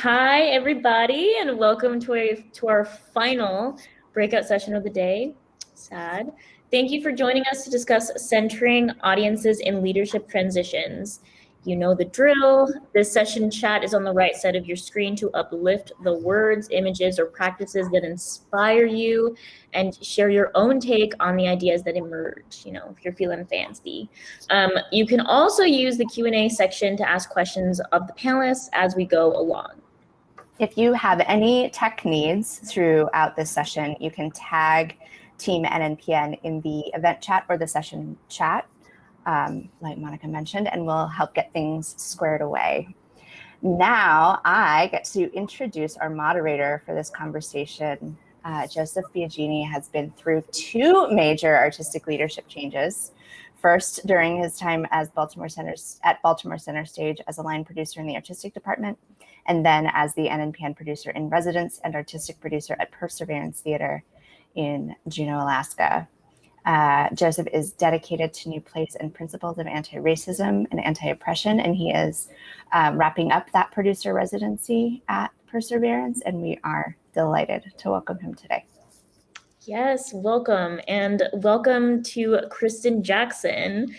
Hi, everybody, and welcome to our final breakout session of the day. Sad. Thank you for joining us to discuss centering audiences in leadership transitions. You know the drill. This session chat is on the right side of your screen to uplift the words, images, or practices that inspire you and share your own take on the ideas that emerge, if you're feeling fancy. You can also use the Q&A section to ask questions of the panelists as we go along. If you have any tech needs throughout this session, you can tag Team NNPN in the event chat or the session chat, like Monica mentioned, and we'll help get things squared away. Now I get to introduce our moderator for this conversation. Joseph Biagini has been through two major artistic leadership changes. First, during his time as Baltimore Center Stage as a line producer in the artistic department, and then as the NNPN producer in residence and artistic producer at Perseverance Theater in Juneau, Alaska. Joseph is dedicated to new plays and principles of anti-racism and anti-oppression, and he is wrapping up that producer residency at Perseverance, and we are delighted to welcome him today. Yes, welcome, and welcome to Kristen Jackson.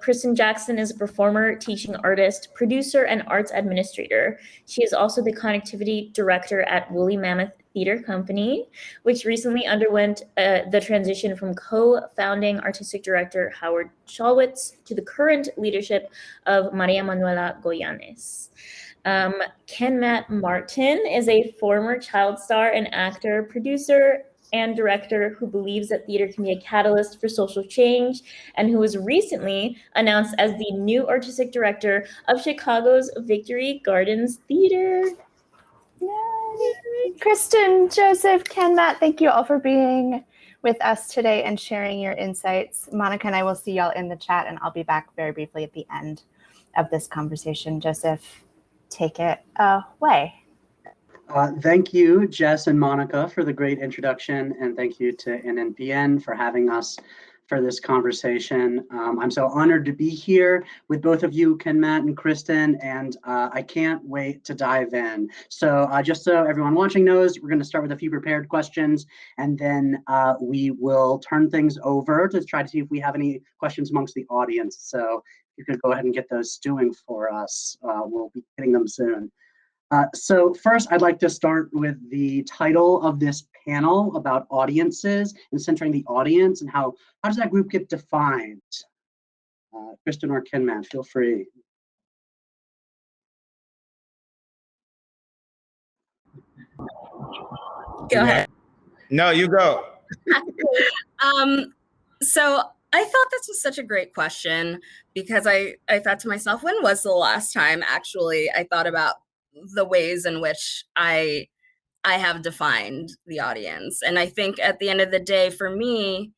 Kristen Jackson is a performer, teaching artist, producer, and arts administrator. She is also the connectivity director at Woolly Mammoth Theater Company, which recently underwent the transition from co-founding artistic director Howard Shawitz to the current leadership of Maria Manuela Goyanes. Ken Matt Martin is a former child star and actor, producer, and director who believes that theater can be a catalyst for social change, and who was recently announced as the new artistic director of Chicago's Victory Gardens Theater. Yay. Kristen, Joseph, Ken, Matt, thank you all for being with us today and sharing your insights. Monica and I will see y'all in the chat, and I'll be back very briefly at the end of this conversation. Joseph, take it away. Thank you, Jess and Monica, for the great introduction, and thank you to NNPN for having us for this conversation. I'm so honored to be here with both of you, Ken, Matt, and Kristen, and I can't wait to dive in. So just so everyone watching knows, we're going to start with a few prepared questions, and then we will turn things over to try to see if we have any questions amongst the audience. So you could go ahead and get those stewing for us. We'll be getting them soon. So first, I'd like to start with the title of this panel about audiences and centering the audience, and how does that group get defined? Kristen or Ken, Matt, feel free. Go ahead. No, you go. So I thought this was such a great question, because I thought to myself, when was the last time actually I thought about the ways in which I have defined the audience? And I think at the end of the day, for me,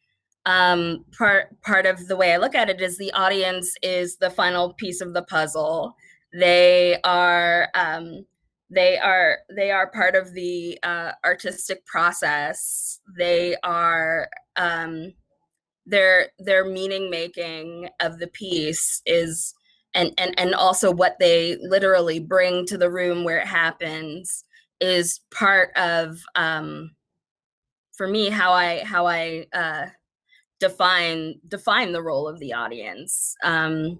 part of the way I look at it is the audience is the final piece of the puzzle. They are part of the artistic process. They are their meaning making of the piece is, and also what they literally bring to the room where it happens is part of, for me, how I define the role of the audience. I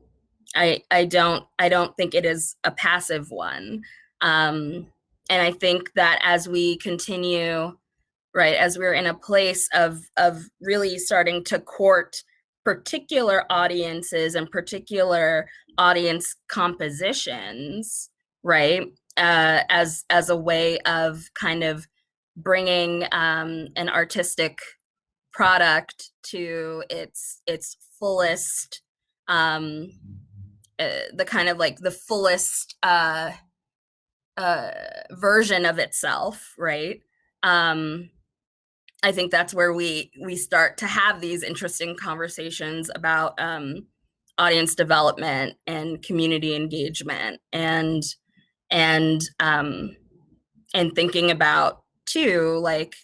don't think it is a passive one, and I think that as we continue, right, as we're in a place of really starting to court particular audiences and particular audience compositions, right, as a way of kind of bringing an artistic product to its fullest, the kind of like the fullest version of itself, right? I think that's where we start to have these interesting conversations about audience development and community engagement, and thinking about too, like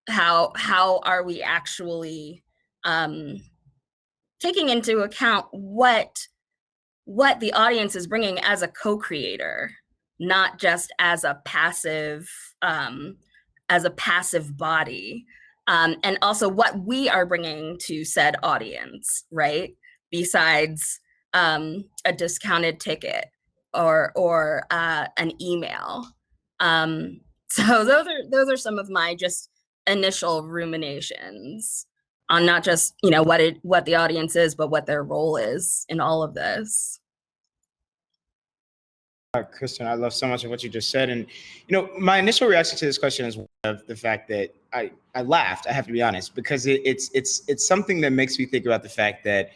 how are we actually taking into account what the audience is bringing as a co-creator, not just as a passive body, and also what we are bringing to said audience, right? Besides a discounted ticket or an email. So those are some of my just initial ruminations on not just, you know, what the audience is, but what their role is in all of this. Kristen, I love so much of what you just said. And, you know, my initial reaction to this question is of the fact that I laughed, I have to be honest, because it's something that makes me think about the fact that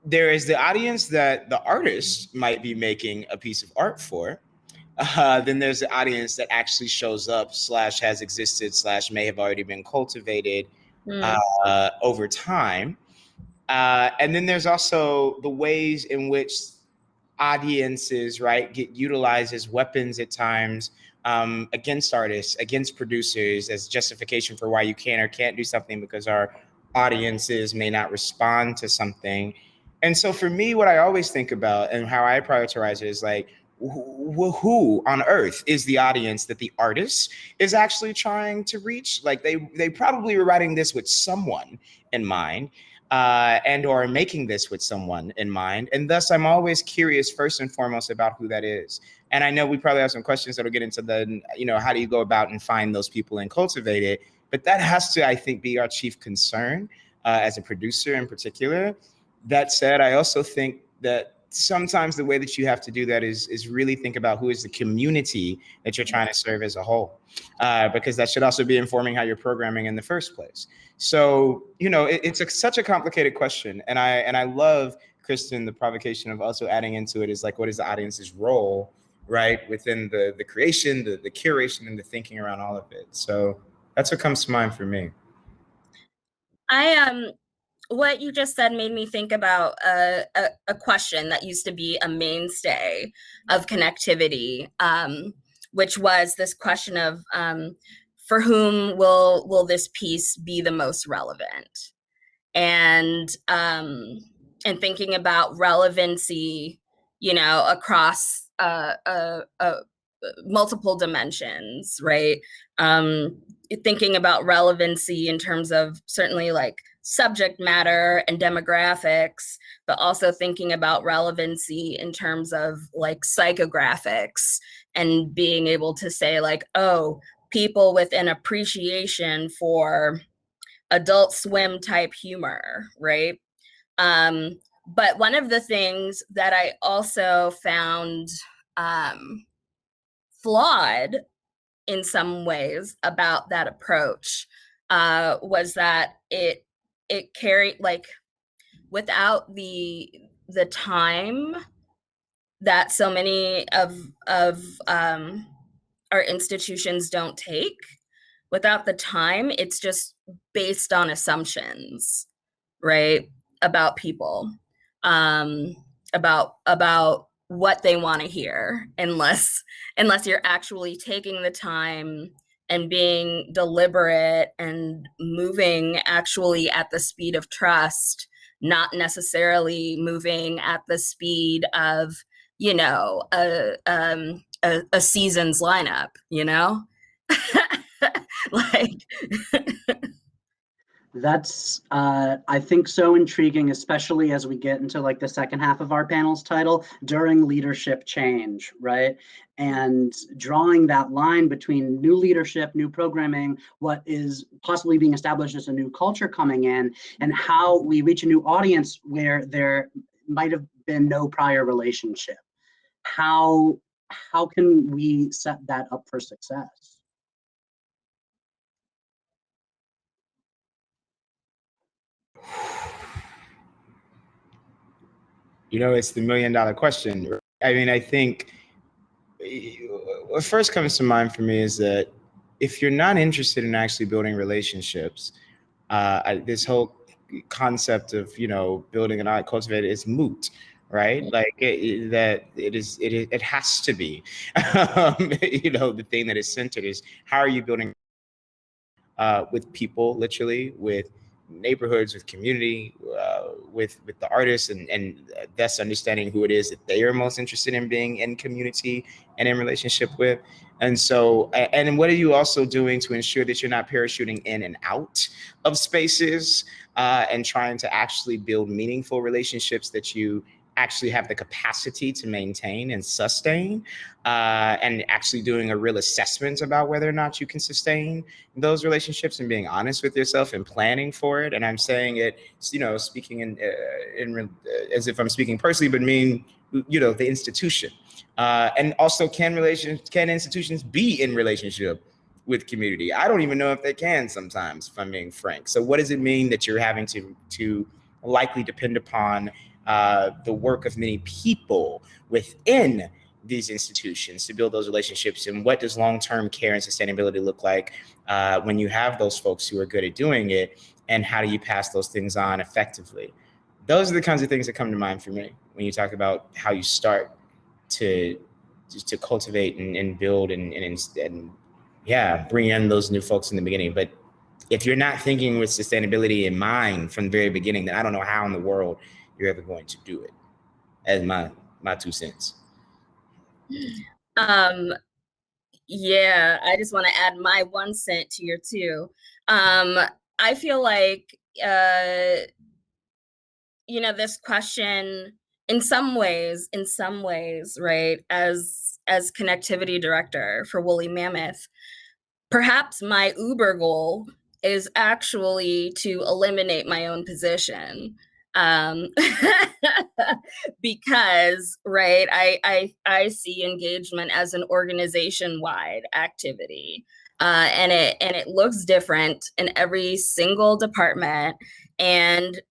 there is the audience that the artist might be making a piece of art for. Then there's the audience that actually shows up / has existed / may have already been cultivated over time. And then there's also the ways in which audiences, right, get utilized as weapons at times against artists, against producers, as justification for why you can or can't do something because our audiences may not respond to something. And so for me, what I always think about and how I prioritize it is like, who on earth is the audience that the artist is actually trying to reach? Like they probably were writing this with someone in mind, and or making this with someone in mind. And thus I'm always curious first and foremost about who that is. And I know we probably have some questions that'll get into the, you know, how do you go about and find those people and cultivate it? But that has to, I think, be our chief concern as a producer in particular. That said, I also think that sometimes the way that you have to do that is really think about who is the community that you're trying to serve as a whole, because that should also be informing how you're programming in the first place. So, you know, it's such a complicated question. And I love, Kristen, the provocation of also adding into it is like, what is the audience's role, right, within the creation, the curation, and the thinking around all of it. So that's what comes to mind for me. What you just said made me think about a question that used to be a mainstay of connectivity, which was this question of for whom will this piece be the most relevant? And thinking about relevancy, you know, across multiple dimensions, right? Thinking about relevancy in terms of certainly like subject matter and demographics, but also thinking about relevancy in terms of like psychographics and being able to say like, oh, people with an appreciation for Adult Swim type humor, right? But one of the things that I also found flawed in some ways about that approach was that it carried, like, without the time that so many of our institutions don't take, without the time, it's just based on assumptions, right, about people, about what they want to hear, unless you're actually taking the time and being deliberate and moving actually at the speed of trust, not necessarily moving at the speed of, you know, a season's lineup, you know. Like That's, I think, so intriguing, especially as we get into like the second half of our panel's title, during leadership change, right? And drawing that line between new leadership, new programming, what is possibly being established as a new culture coming in, and how we reach a new audience where there might have been no prior relationship. How can we set that up for success? You know, it's the $1 million question. I mean, I think what first comes to mind for me is that if you're not interested in actually building relationships, this whole concept of, you know, building and not cultivated is moot, right? Like it has to be, you know, the thing that is centered is how are you building with people, literally, with neighborhoods, with community, with the artists, and thus understanding who it is that they are most interested in being in community and in relationship with. And so, and what are you also doing to ensure that you're not parachuting in and out of spaces, and trying to actually build meaningful relationships that you actually have the capacity to maintain and sustain, and actually doing a real assessment about whether or not you can sustain those relationships, and being honest with yourself and planning for it. And I'm saying it, speaking in as if I'm speaking personally, but mean, the institution. And also, can institutions be in relationship with community? I don't even know if they can sometimes, if I'm being frank. So what does it mean that you're having to likely depend upon the work of many people within these institutions to build those relationships? And what does long-term care and sustainability look like when you have those folks who are good at doing it? And how do you pass those things on effectively? Those are the kinds of things that come to mind for me when you talk about how you start to cultivate and build and bring in those new folks in the beginning. But if you're not thinking with sustainability in mind from the very beginning, then I don't know how in the world you're ever going to do it. As my 2 cents. Yeah, I just want to add my 1 cent to your 2. I feel like, this question in some ways, right, as connectivity director for Woolly Mammoth, perhaps my Uber goal is actually to eliminate my own position. Because, right, I see engagement as an organization-wide activity, and it looks different in every single department, and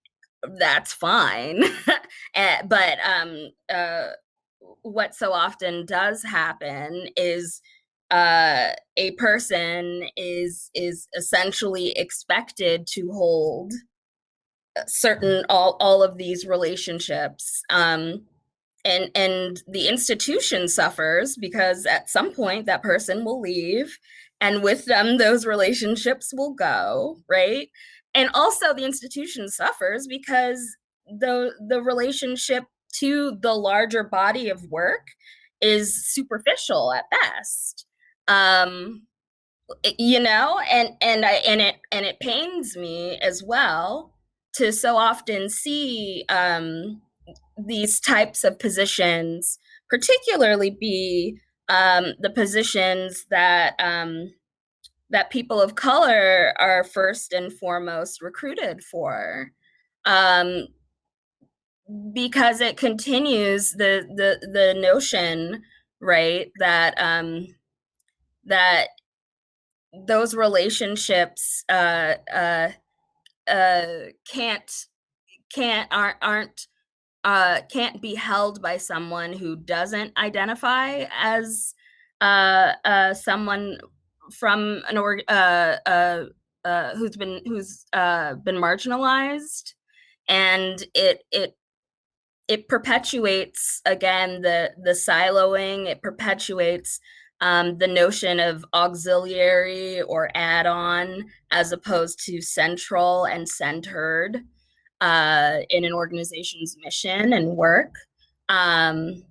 that's fine. But what so often does happen is a person is essentially expected to hold certain all of these relationships, and the institution suffers because at some point that person will leave, and with them those relationships will go, right? And also the institution suffers because the relationship to the larger body of work is superficial at best. And it pains me as well to so often see these types of positions, particularly be the positions that that people of color are first and foremost recruited for, because it continues the notion, right, that that those relationships can't be held by someone who doesn't identify as someone from an who's been marginalized, and it perpetuates, again, the siloing. It perpetuates the notion of auxiliary or add-on as opposed to central and centered in an organization's mission and work. And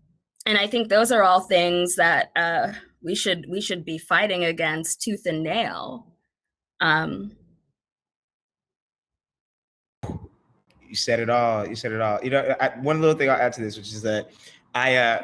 I think those are all things that we should be fighting against tooth and nail. You said it all. One little thing I'll add to this, which is that I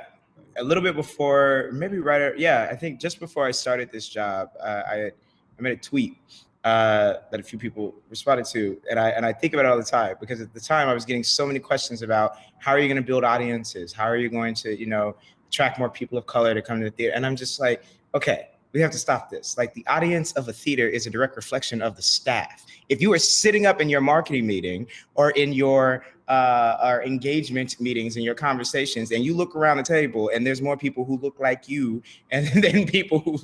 a little bit before, maybe I think just before I started this job, I made a tweet that a few people responded to, and I think about it all the time, because at the time I was getting so many questions about how are you going to build audiences, how are you going to attract more people of color to come to the theater, and I'm just like, okay, we have to stop this. Like, the audience of a theater is a direct reflection of the staff. If you are sitting up in your marketing meeting or in your our engagement meetings and your conversations, and you look around the table and there's more people who look like you and then people who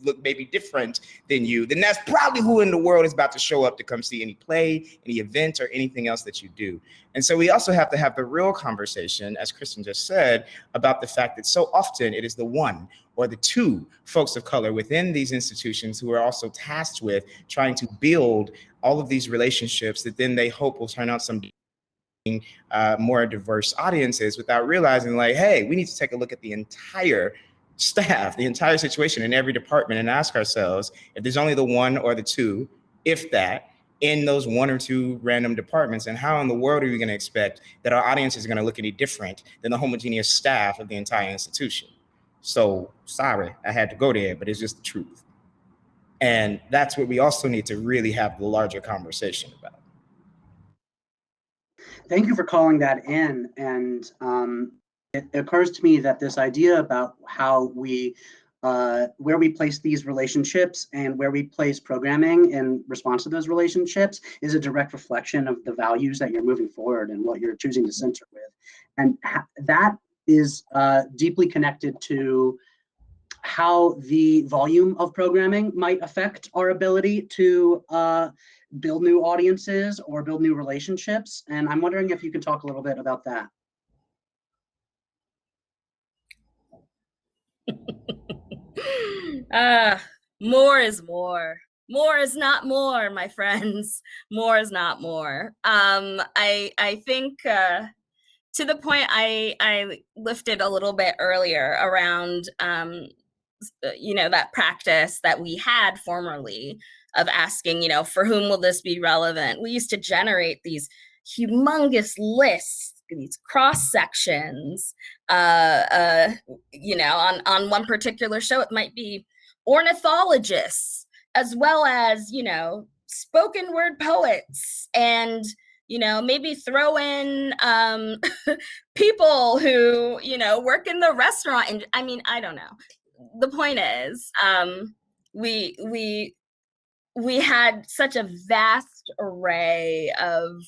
look maybe different than you, then that's probably who in the world is about to show up to come see any play, any event, or anything else that you do. And so we also have to have the real conversation, as Kristen just said, about the fact that so often it is the one or the two folks of color within these institutions who are also tasked with trying to build all of these relationships that then they hope will turn out some more diverse audiences, without realizing, like, hey, we need to take a look at the entire staff, the entire situation in every department, and ask ourselves, if there's only the one or the two, if that, in those one or two random departments, and how in the world are we going to expect that our audience is going to look any different than the homogeneous staff of the entire institution? So sorry, I had to go there, but it's just the truth. And that's what we also need to really have the larger conversation about. Thank you for calling that in. And it occurs to me that this idea about how we, where we place these relationships and where we place programming in response to those relationships is a direct reflection of the values that you're moving forward and what you're choosing to center with. And that is deeply connected to how the volume of programming might affect our ability to build new audiences or build new relationships. And I'm wondering if you can talk a little bit about that. More is more. More is not more, my friends. More is not more. I think to the point I lifted a little bit earlier around that practice that we had formerly of asking, for whom will this be relevant? We used to generate these humongous lists, these cross sections. On one particular show, it might be ornithologists, as well as spoken word poets, and maybe throw in people who work in the restaurant. And I don't know. The point is, we had such a vast array of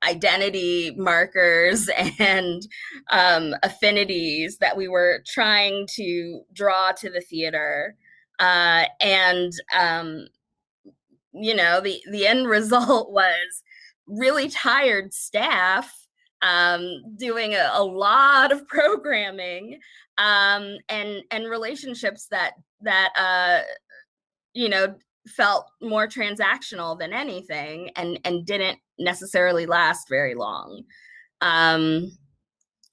identity markers and affinities that we were trying to draw to the theater, and the end result was really tired staff doing a lot of programming, and relationships that felt more transactional than anything, and didn't necessarily last very long.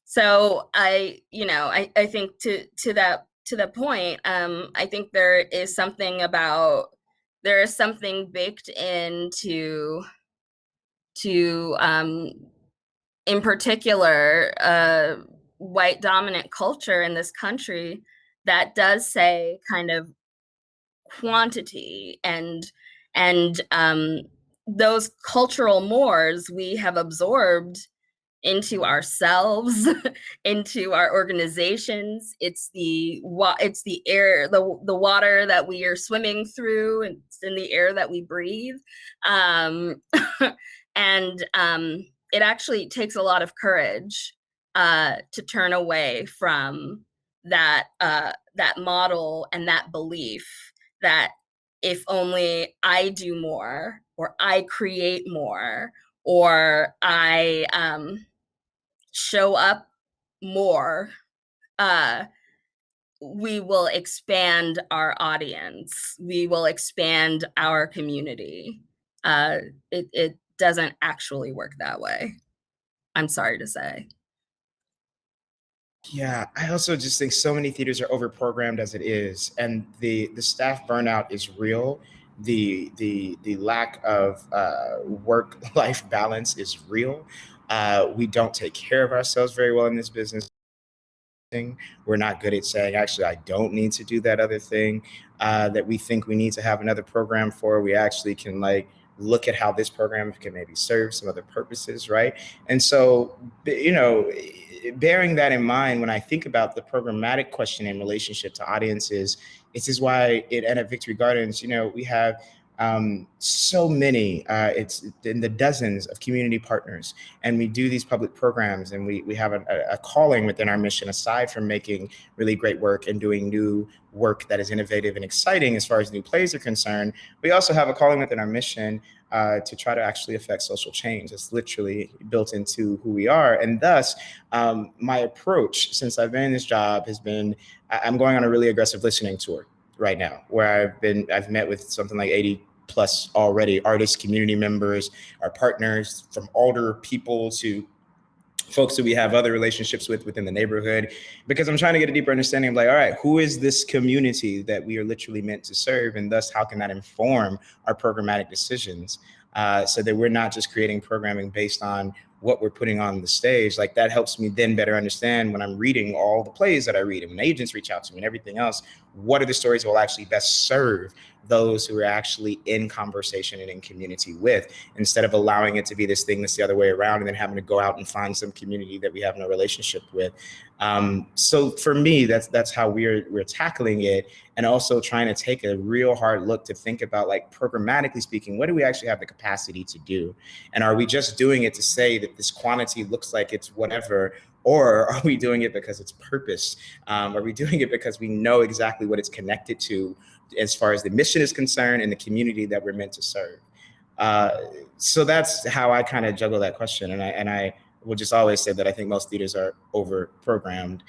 So I think to that point, I think there is something baked into in particular white dominant culture in this country that does say kind of quantity, and those cultural mores we have absorbed into ourselves, into our organizations. It's the air, the water that we are swimming through, and it's in the air that we breathe. And it actually takes a lot of courage to turn away from that model and that belief that if only I do more, or I create more, or I show up more, we will expand our audience. We will expand our community. It doesn't actually work that way, I'm sorry to say. Yeah, I also just think so many theaters are overprogrammed as it is, and the staff burnout is real. The lack of work-life balance is real. We don't take care of ourselves very well in this business. We're not good at saying, actually, I don't need to do that other thing that we think we need to have another program for. We actually can look at how this program can maybe serve some other purposes, right? And so, bearing that in mind, when I think about the programmatic question in relationship to audiences, this is why at Victory Gardens, we have So many, it's in the dozens of community partners, and we do these public programs, and we have a calling within our mission, aside from making really great work and doing new work that is innovative and exciting as far as new plays are concerned. We also have a calling within our mission to try to actually affect social change. It's literally built into who we are. And thus, my approach since I've been in this job has been, I'm going on a really aggressive listening tour right now, where I've met with something like 80 plus already artists, community members, our partners, from older people to folks that we have other relationships with within the neighborhood, because I'm trying to get a deeper understanding of, like, all right, who is this community that we are literally meant to serve? And thus, how can that inform our programmatic decisions, so that we're not just creating programming based on what we're putting on the stage. Like, that helps me then better understand, when I'm reading all the plays that I read and when agents reach out to me and everything else, what are the stories that will actually best serve those who are actually in conversation and in community with, instead of allowing it to be this thing that's the other way around and then having to go out and find some community that we have no relationship with. So for me, that's how we're tackling it, and also trying to take a real hard look to think about, like, programmatically speaking, what do we actually have the capacity to do? And are we just doing it to say that this quantity looks like it's whatever, or are we doing it because it's purpose? Are we doing it because we know exactly what it's connected to as far as the mission is concerned and the community that we're meant to serve? So that's how I kind of juggle that question. And I will just always say that I think most theaters are over programmed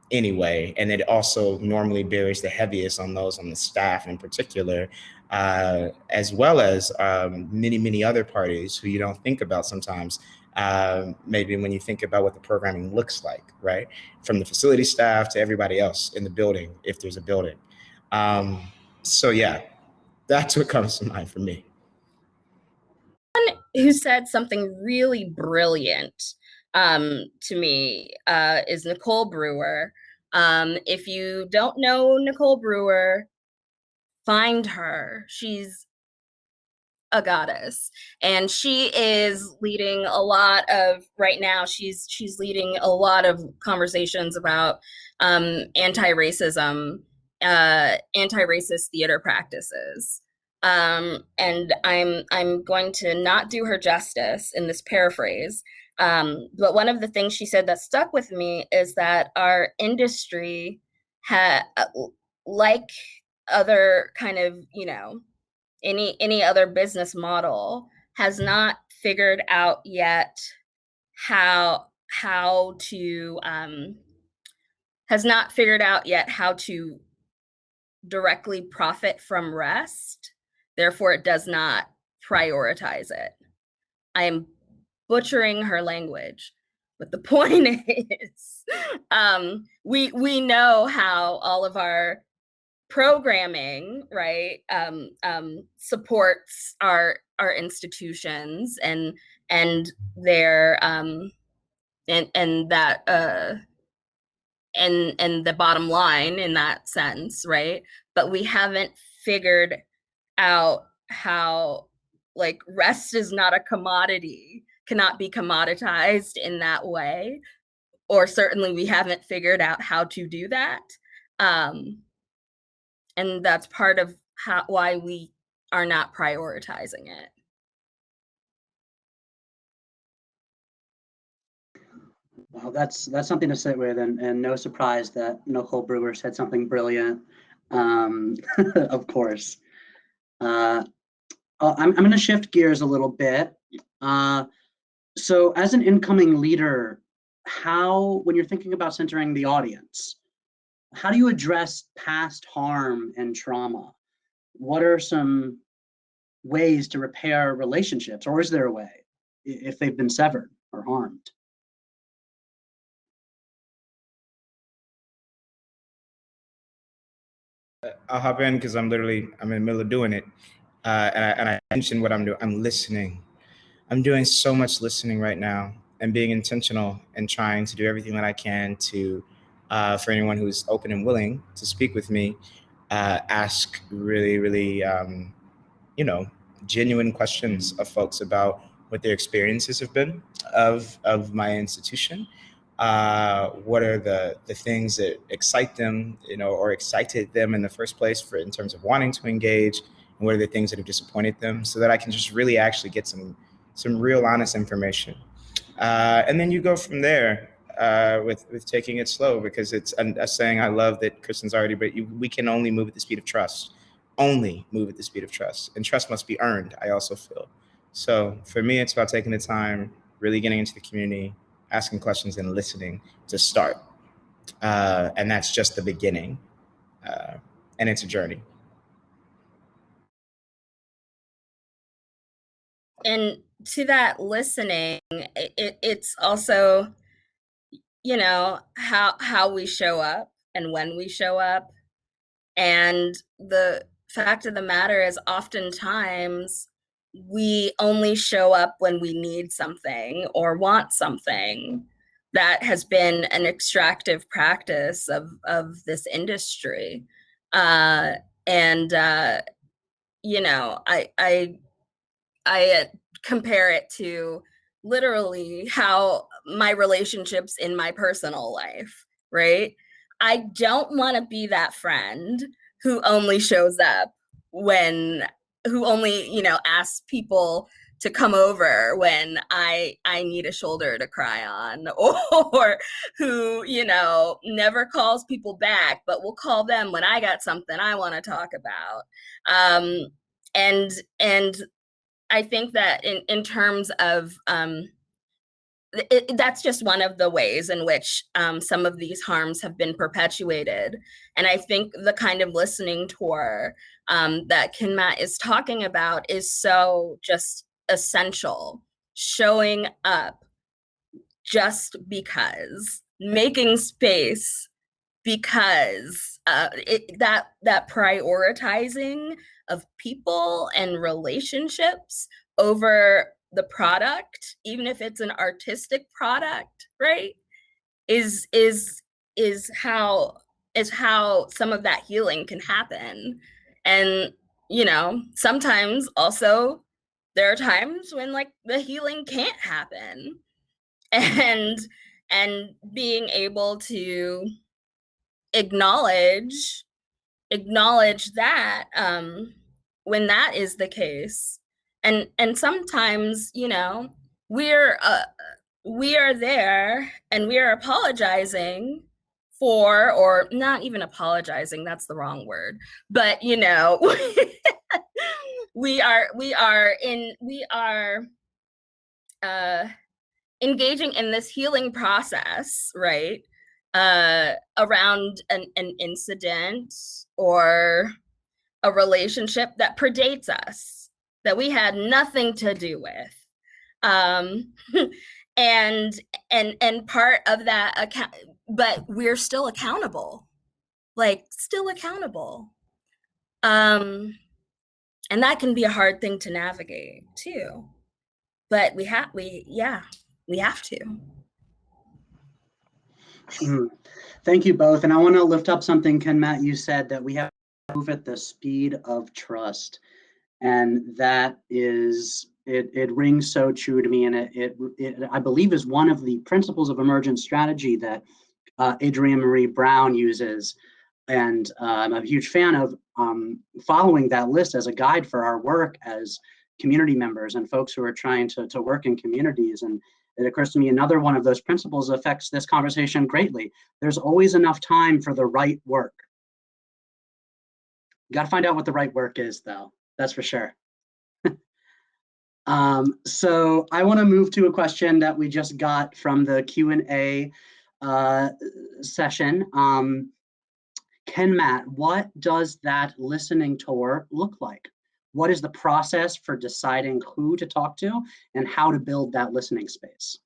anyway. And it also normally bears the heaviest on those on the staff in particular, as well as many, many other parties who you don't think about sometimes. Maybe when you think about what the programming looks like, right? From the facility staff to everybody else in the building, if there's a building. So yeah, that's what comes to mind for me. Who said something really brilliant to me is Nicole Brewer. If you don't know Nicole Brewer, find her. She's a goddess, and she is leading a lot of, right now she's leading a lot of conversations about anti-racism, anti-racist theater practices. And I'm going to not do her justice in this paraphrase, but one of the things she said that stuck with me is that our industry like other kind of, any other business model, has not figured out yet how to directly profit from rest. Therefore, it does not prioritize it. I am butchering her language, but the point is, we know how all of our programming, right, supports our institutions and their and that and the bottom line in that sense, right? But we haven't figured out how, like, rest is not a commodity, cannot be commoditized in that way, or certainly we haven't figured out how to do that. And that's part of why we are not prioritizing it. Well, that's something to sit with, and no surprise that Nicole Brewer said something brilliant. Of course. I'm going to shift gears a little bit. So as an incoming leader, when you're thinking about centering the audience, how do you address past harm and trauma? What are some ways to repair relationships, or is there a way if they've been severed or harmed? I'll hop in because I'm in the middle of doing it. And I mentioned what I'm doing. I'm listening. I'm doing so much listening right now and being intentional and trying to do everything that I can to, for anyone who's open and willing to speak with me, ask really, really, genuine questions of folks about what their experiences have been of my institution. What are the things that excite them, or excited them in the first place in terms of wanting to engage, and what are the things that have disappointed them, so that I can just really actually get some real honest information. And then you go from there with taking it slow, because it's a saying I love that Kristen's already, but we can only move at the speed of trust. Only move at the speed of trust. And trust must be earned, I also feel. So for me, it's about taking the time, really getting into the community, asking questions and listening to start. And that's just the beginning. And it's a journey. And to that listening, it's also, you know, how we show up and when we show up. And the fact of the matter is, oftentimes we only show up when we need something or want something. That has been an extractive practice of this industry. And you know, I compare it to literally how my relationships in my personal life, right? I don't want to be that friend who only shows up who only, you know, asks people to come over when I need a shoulder to cry on, or who, you know, never calls people back, but will call them when I got something I want to talk about. And I think that in terms of that's just one of the ways in which some of these harms have been perpetuated. And I think the kind of listening tour that Kinmat is talking about is so just essential. Showing up just because, making space because that prioritizing of people and relationships over the product, even if it's an artistic product, right, is how some of that healing can happen. And you know, sometimes also there are times when like the healing can't happen, and being able to acknowledge that when that is the case. And sometimes, you know, we are there and we are apologizing for, or not even apologizing, that's the wrong word, but you know, we are engaging in this healing process, right? Around an incident or a relationship that predates us, that we had nothing to do with. And part of that but we're still accountable, still accountable. And that can be a hard thing to navigate too. But we have to. Thank you both. And I want to lift up something, Kinmat, you said that we have to move at the speed of trust. And that is, it rings so true to me. And it I believe is one of the principles of emergent strategy that Adrienne Marie Brown uses. And I'm a huge fan of following that list as a guide for our work as community members and folks who are trying to work in communities. And it occurs to me another one of those principles affects this conversation greatly. There's always enough time for the right work. You got to find out what the right work is, though. That's for sure. So I want to move to a question that we just got from the Q&A session. Kinmat, what does that listening tour look like? What is the process for deciding who to talk to and how to build that listening space?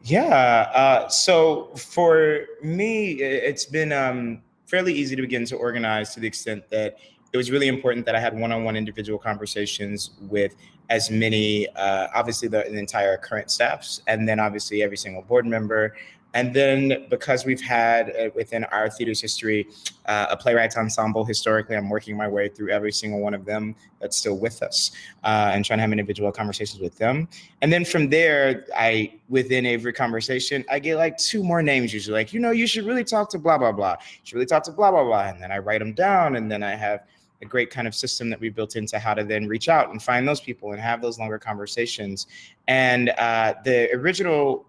Yeah, so for me, it's been fairly easy to begin to organize, to the extent that it was really important that I had one-on-one individual conversations with as many, obviously the entire current staffs, and then obviously every single board member. And then because we've had within our theater's history, a playwrights ensemble, historically, I'm working my way through every single one of them that's still with us, and trying to have individual conversations with them. And then from there, within every conversation, I get like 2 more names usually, like, you know, you should really talk to blah, blah, blah. You should really talk to blah, blah, blah. And then I write them down, and then I have a great kind of system that we built into how to then reach out and find those people and have those longer conversations. And the original,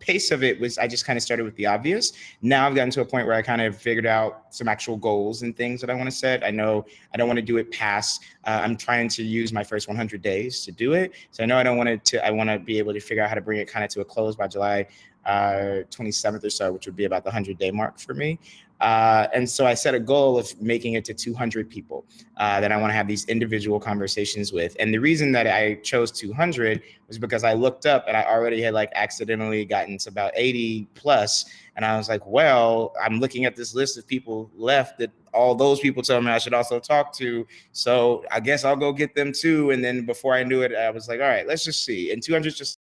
pace of it was, I just kind of started with the obvious. Now I've gotten to a point where I kind of figured out some actual goals and things that I want to set. I know I don't want to do it past, I'm trying to use my first 100 days to do it. So I know I want to be able to figure out how to bring it kind of to a close by July 27th or so, which would be about the 100-day mark for me. And so I set a goal of making it to 200 people that I want to have these individual conversations with. And the reason that I chose 200 was because I looked up and I already had accidentally gotten to about 80 plus. And I was like, well, I'm looking at this list of people left that all those people told me I should also talk to. So I guess I'll go get them too. And then before I knew it, I was like, all right, let's just see. And 200 is just,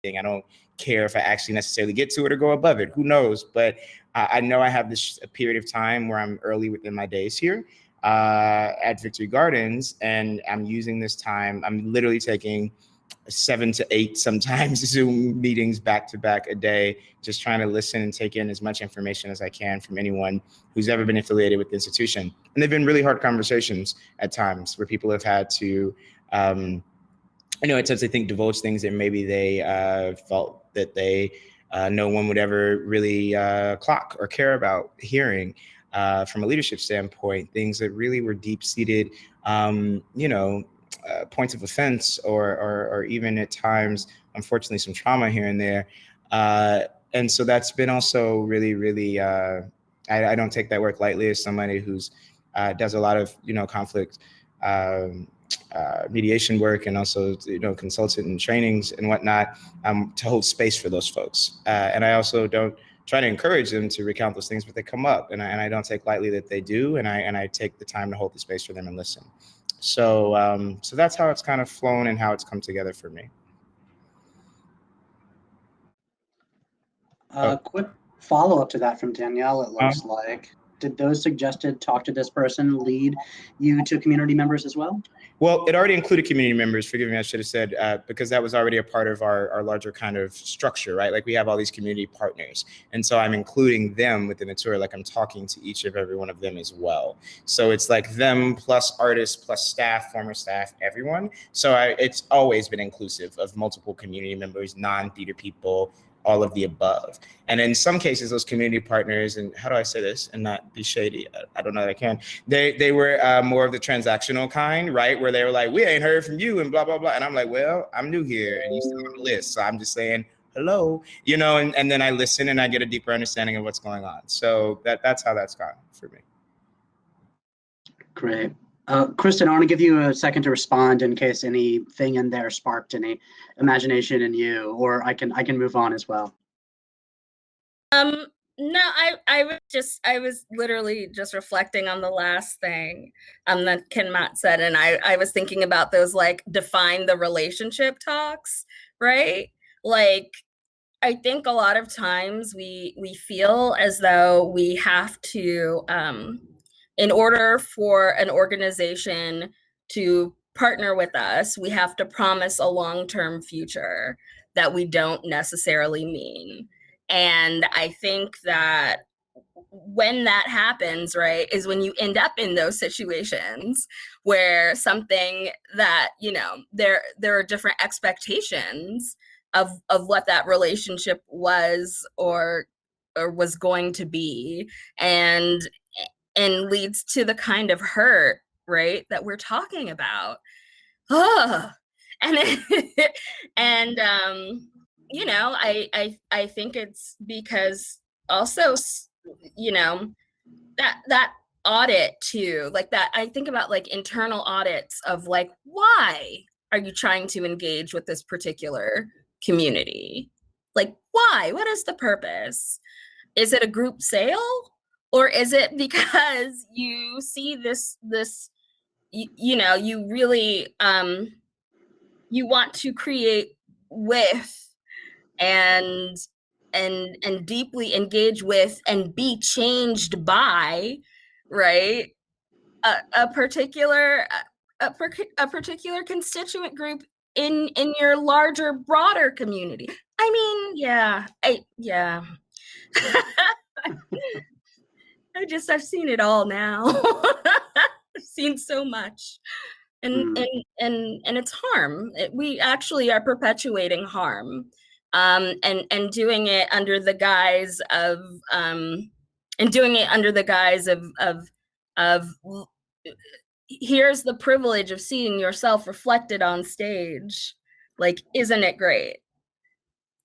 I don't care if I actually necessarily get to it or go above it. Who knows? But I know I have this a period of time where I'm early within my days here at Victory Gardens, and I'm using this time. I'm literally taking 7 to 8 sometimes Zoom meetings back to back a day, just trying to listen and take in as much information as I can from anyone who's ever been affiliated with the institution. And they've been really hard conversations at times where people have had to, at times I think divulge things that maybe they felt that no one would ever really clock or care about hearing from a leadership standpoint, things that really were deep-seated, points of offense or even at times, unfortunately, some trauma here and there. And so that's been also really, really, I don't take that work lightly as somebody who's does a lot of, conflict mediation work and also, consultant and trainings and whatnot, to hold space for those folks. And I also don't try to encourage them to recount those things, but they come up, and I don't take lightly that they do. And I take the time to hold the space for them and listen. So, so that's how it's kind of flown and how it's come together for me. Quick follow-up to that from Danielle, it looks like. Did those suggested talk to this person lead you to community members as well? Well, it already included community members. Forgive me, I should have said, because that was already a part of our larger kind of structure, right? Like we have all these community partners. And so I'm including them within the tour, like I'm talking to each of every one of them as well. So it's like them plus artists, plus staff, former staff, everyone. So it's always been inclusive of multiple community members, non-theater people, all of the above. And in some cases, those community partners, and how do I say this and not be shady? I don't know that I can. They were more of the transactional kind, right? Where they were like, we ain't heard from you and blah, blah, blah. And I'm like, well, I'm new here and you still on the list. So I'm just saying, hello, and then I listen and I get a deeper understanding of what's going on. So that's how that's gone for me. Great. Kristen, I want to give you a second to respond in case anything in there sparked any imagination in you, or I can move on as well. No, I was literally just reflecting on the last thing that Ken Matt said, and I was thinking about those define the relationship talks, right? Like, I think a lot of times we feel as though we have to, in order for an organization to partner with us, we have to promise a long-term future that we don't necessarily mean. And I think that when that happens, right, is when you end up in those situations where something that, there are different expectations of what that relationship was or was going to be, and leads to the kind of hurt, right, that we're talking about. And I think it's because also, that audit too, that I think about internal audits of why are you trying to engage with this particular community? Why? What is the purpose? Is it a group sale? Or is it because you see this, you really, you want to create with and deeply engage with and be changed by, right, a particular constituent group in your larger, broader community? I mean, yeah. I've seen it all now. seen so much. Mm. And it's harm. We actually are perpetuating harm, and doing it under the guise of of here's the privilege of seeing yourself reflected on stage. Like, isn't it great?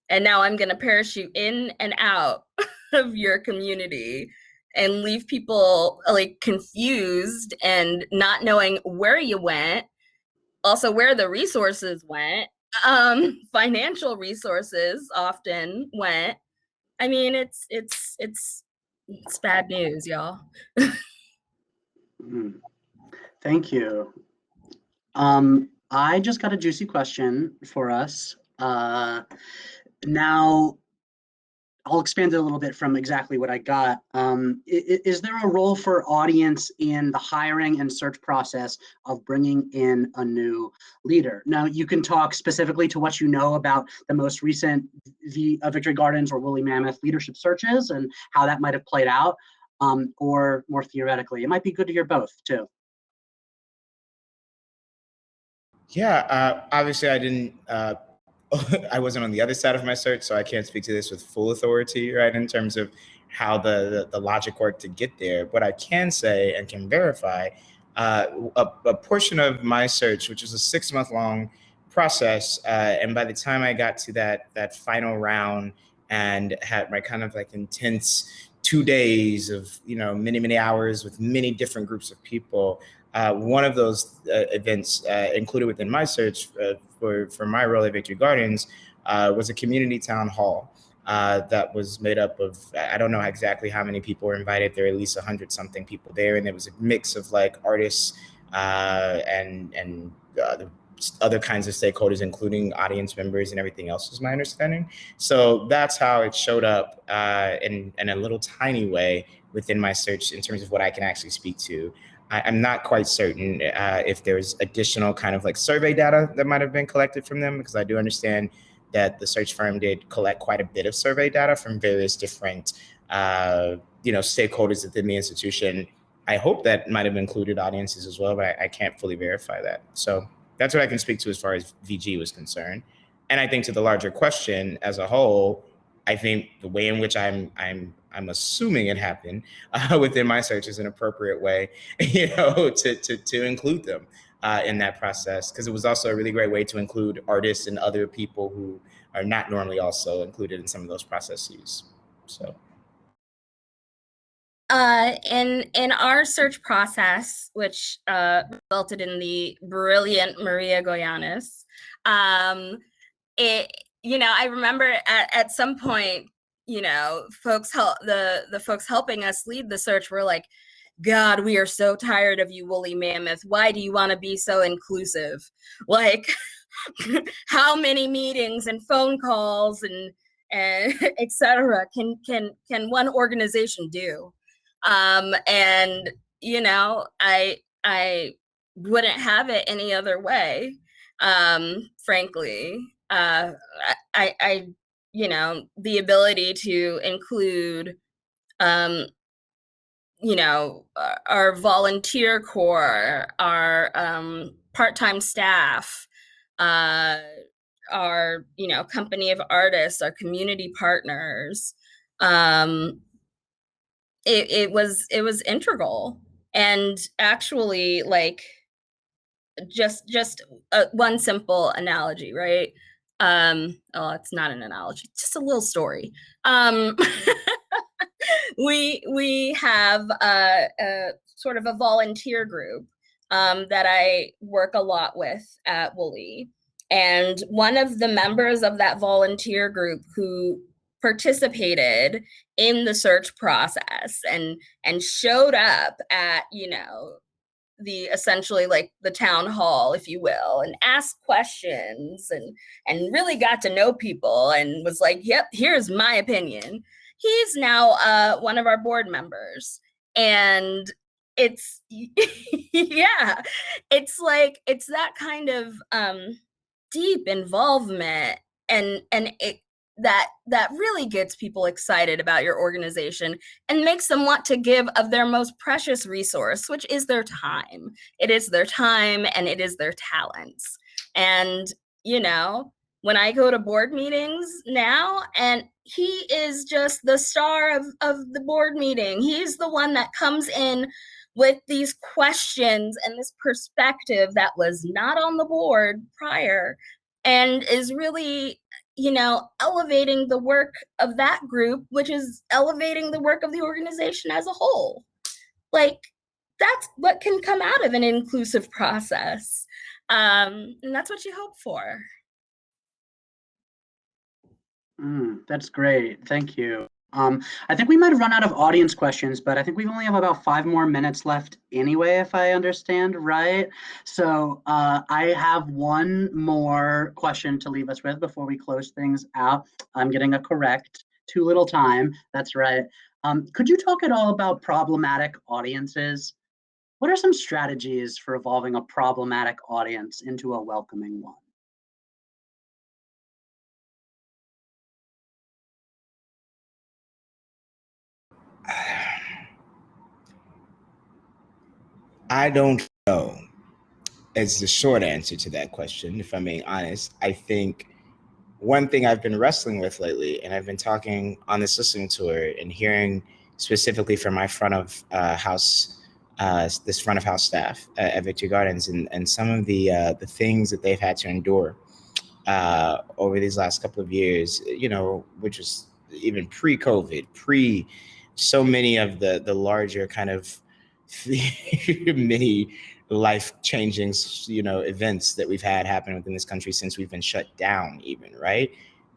And now I'm going to parachute in and out of your community and leave people like confused and not knowing where you went, also where the resources went, financial resources often went. I mean, it's bad news, y'all. Mm. Thank you. I just got a juicy question for us. Now, I'll expand it a little bit from exactly what I got. Is there a role for audience in the hiring and search process of bringing in a new leader? Now, you can talk specifically to what you know about the most recent Victory Gardens or Woolly Mammoth leadership searches and how that might have played out, or more theoretically. It might be good to hear both, too. Yeah, obviously I didn't, I wasn't on the other side of my search, so I can't speak to this with full authority, right, in terms of how the logic worked to get there. What I can say and can verify, a portion of my search, which was a 6-month long process, and by the time I got to that final round and had my kind of like intense 2 days of, many hours with many different groups of people, one of those events included within my search for my role at Victory Gardens was a community town hall that was made up of, I don't know exactly how many people were invited. There were at least 100 something people there, and there was a mix of like artists and other kinds of stakeholders, including audience members and everything else, is my understanding. So that's how it showed up in a little tiny way within my search in terms of what I can actually speak to. I'm not quite certain if there's additional kind of like survey data that might have been collected from them, because I do understand that the search firm did collect quite a bit of survey data from various different, stakeholders within the institution. I hope that might have included audiences as well, but I can't fully verify that. So that's what I can speak to as far as VG was concerned. And I think to the larger question as a whole, I think the way in which I'm assuming it happened within my search is an appropriate way, to include them in that process, because it was also a really great way to include artists and other people who are not normally also included in some of those processes. So. In our search process, which resulted in the brilliant Maria Goyanis, I remember at some point, the folks helping us lead the search were like, God, we are so tired of you, Woolly Mammoth. Why do you want to be so inclusive? Like, how many meetings and phone calls and et cetera can one organization do? And I wouldn't have it any other way. Frankly, I the ability to include, our volunteer corps, our part-time staff, our company of artists, our community partners. It was integral. And actually, like, just one simple analogy, right? It's not an analogy, just a little story. We have a sort of a volunteer group that I work a lot with at Woolly. And one of the members of that volunteer group who participated in the search process and showed up at, the essentially like the town hall, if you will, and asked questions and really got to know people and was like, yep, here's my opinion. He's now one of our board members. And it's yeah, it's like, it's that kind of deep involvement, and that really gets people excited about your organization and makes them want to give of their most precious resource, which is their time. It is their time and it is their talents. And, you know, when I go to board meetings now, and he is just the star of the board meeting, he's the one that comes in with these questions and this perspective that was not on the board prior, and is really, you know, elevating the work of that group, which is elevating the work of the organization as a whole. Like, that's what can come out of an inclusive process. And that's what you hope for. That's great. Thank you. I think we might have run out of audience questions, but I think we only have about 5 more minutes left anyway, if I understand right. So I have one more question to leave us with before we close things out. I'm getting a correct, too little time. That's right. Could you talk at all about problematic audiences? What are some strategies for evolving a problematic audience into a welcoming one? I don't know. As the short answer to that question, if I'm being honest. I think one thing I've been wrestling with lately, and I've been talking on this listening tour and hearing specifically from my front of house, this front of house staff at Victory Gardens, and some of the things that they've had to endure over these last couple of years, you know, which was even pre-COVID, pre so many of the larger kind of many life-changing, you know, events that we've had happen within this country since we've been shut down, even, right?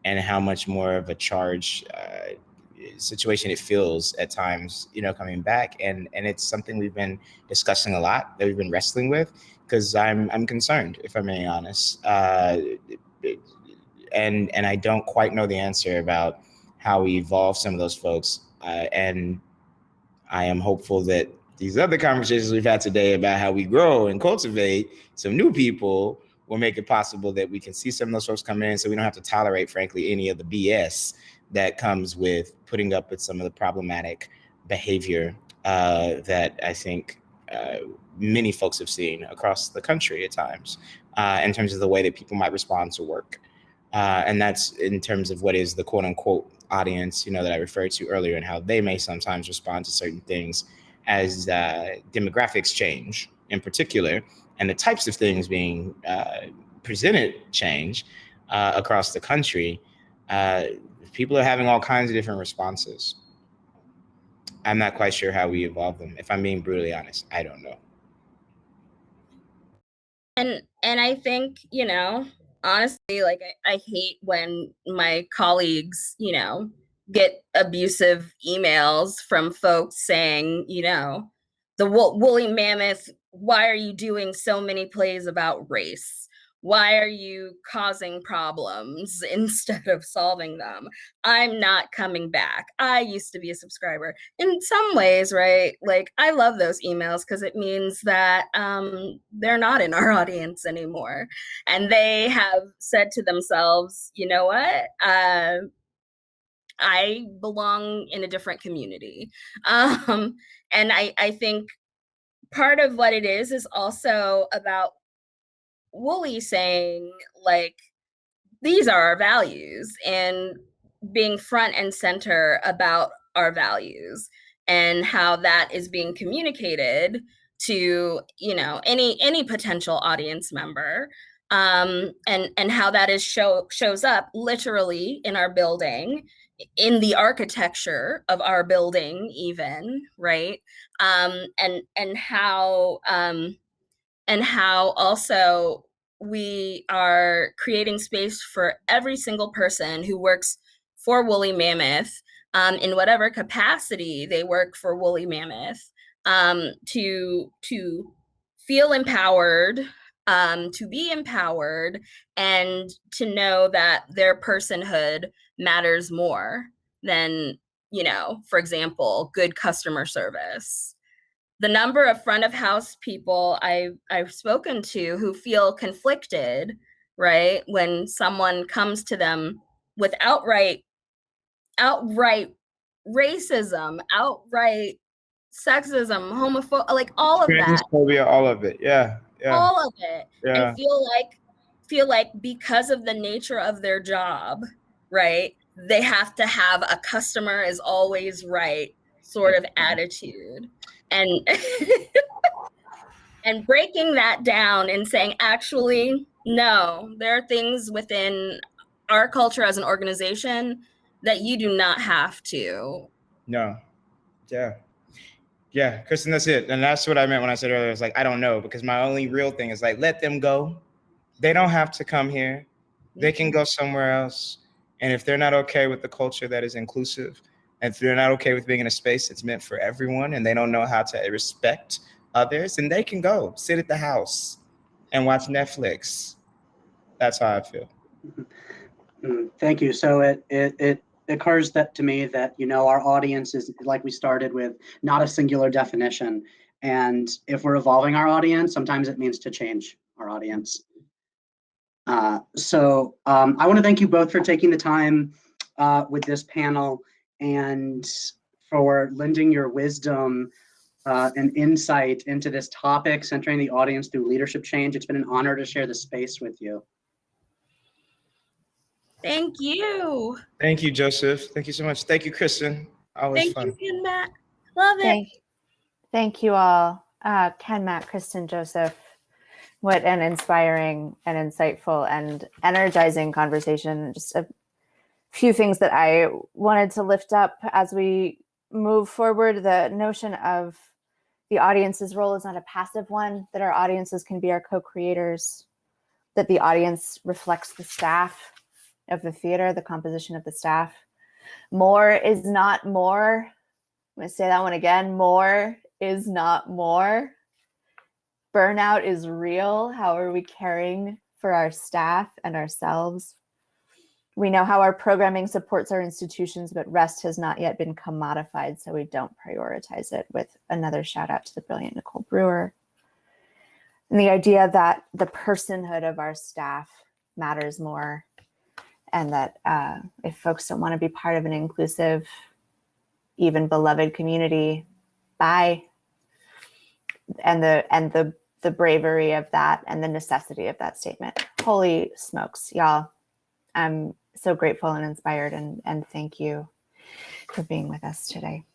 And how much more of a charge situation it feels at times, you know, coming back, and it's something we've been discussing a lot, that we've been wrestling with, because I'm concerned, if I'm being honest, and I don't quite know the answer about how we evolve some of those folks, and I am hopeful that these other conversations we've had today about how we grow and cultivate some new people will make it possible that we can see some of those folks come in, so we don't have to tolerate, frankly, any of the BS that comes with putting up with some of the problematic behavior that I think many folks have seen across the country at times, in terms of the way that people might respond to work. And that's in terms of what is the quote unquote audience, you know, that I referred to earlier, and how they may sometimes respond to certain things as demographics change in particular, and the types of things being presented change across the country. People are having all kinds of different responses. I'm not quite sure how we evolve them. If I'm being brutally honest, I don't know. And I think, you know, honestly, like I hate when my colleagues, you know, get abusive emails from folks saying, you know, the woolly mammoth, why are you doing so many plays about race? Why are you causing problems instead of solving them? I'm not coming back. I used to be a subscriber. In some ways, right? Like, I love those emails because it means that they're not in our audience anymore. And they have said to themselves, you know what? I belong in a different community. And I think part of what it is also about Wooly saying, like, these are our values, and being front and center about our values and how that is being communicated to, you know, any potential audience member, and how that is shows up literally in our building, in the architecture of our building even, right? And how also we are creating space for every single person who works for Woolly Mammoth, in whatever capacity they work for Woolly Mammoth, to feel empowered, to be empowered, and to know that their personhood matters more than, you know, for example, good customer service. The number of front of house people I've spoken to who feel conflicted, right, when someone comes to them with outright racism, outright sexism, homophobia, like all of that, transphobia, all of it. Yeah, all of it, yeah. and feel like because of the nature of their job, right, they have to have a customer is always right sort of attitude, and and breaking that down and saying, actually, no, there are things within our culture as an organization that you do not have to. No. Yeah, Kristen, that's it. And that's what I meant when I said earlier. It's like, I don't know, because my only real thing is like, let them go. They don't have to come here. They can go somewhere else. And if they're not okay with the culture that is inclusive, and if they're not okay with being in a space that's meant for everyone, and they don't know how to respect others, then they can go sit at the house and watch Netflix. That's how I feel. Thank you. So it occurs that to me that, our audience is, like we started with, not a singular definition. And if we're evolving our audience, sometimes it means to change our audience. So I want to thank you both for taking the time with this panel and for lending your wisdom and insight into this topic, centering the audience through leadership change. It's been an honor to share the space with you. Thank you. Thank you, Joseph. Thank you so much. Thank you, Kristen. Always Thank fun. you, Ken, Matt. Love it. Thank you all. Ken, Matt, Kristen, Joseph. What an inspiring and insightful and energizing conversation. Just a few things that I wanted to lift up as we move forward. The notion of the audience's role is not a passive one, that our audiences can be our co-creators, that the audience reflects the staff of the theater, the composition of the staff. More is not more. I'm going to say that one again. More is not more. Burnout is real. How are we caring for our staff and ourselves? We know how our programming supports our institutions, but rest has not yet been commodified, so we don't prioritize it, with another shout out to the brilliant Nicole Brewer. And the idea that the personhood of our staff matters more, and that if folks don't want to be part of an inclusive, even beloved community, bye. And the bravery of that and the necessity of that statement. Holy smokes, y'all. I'm so grateful and inspired, and thank you for being with us today.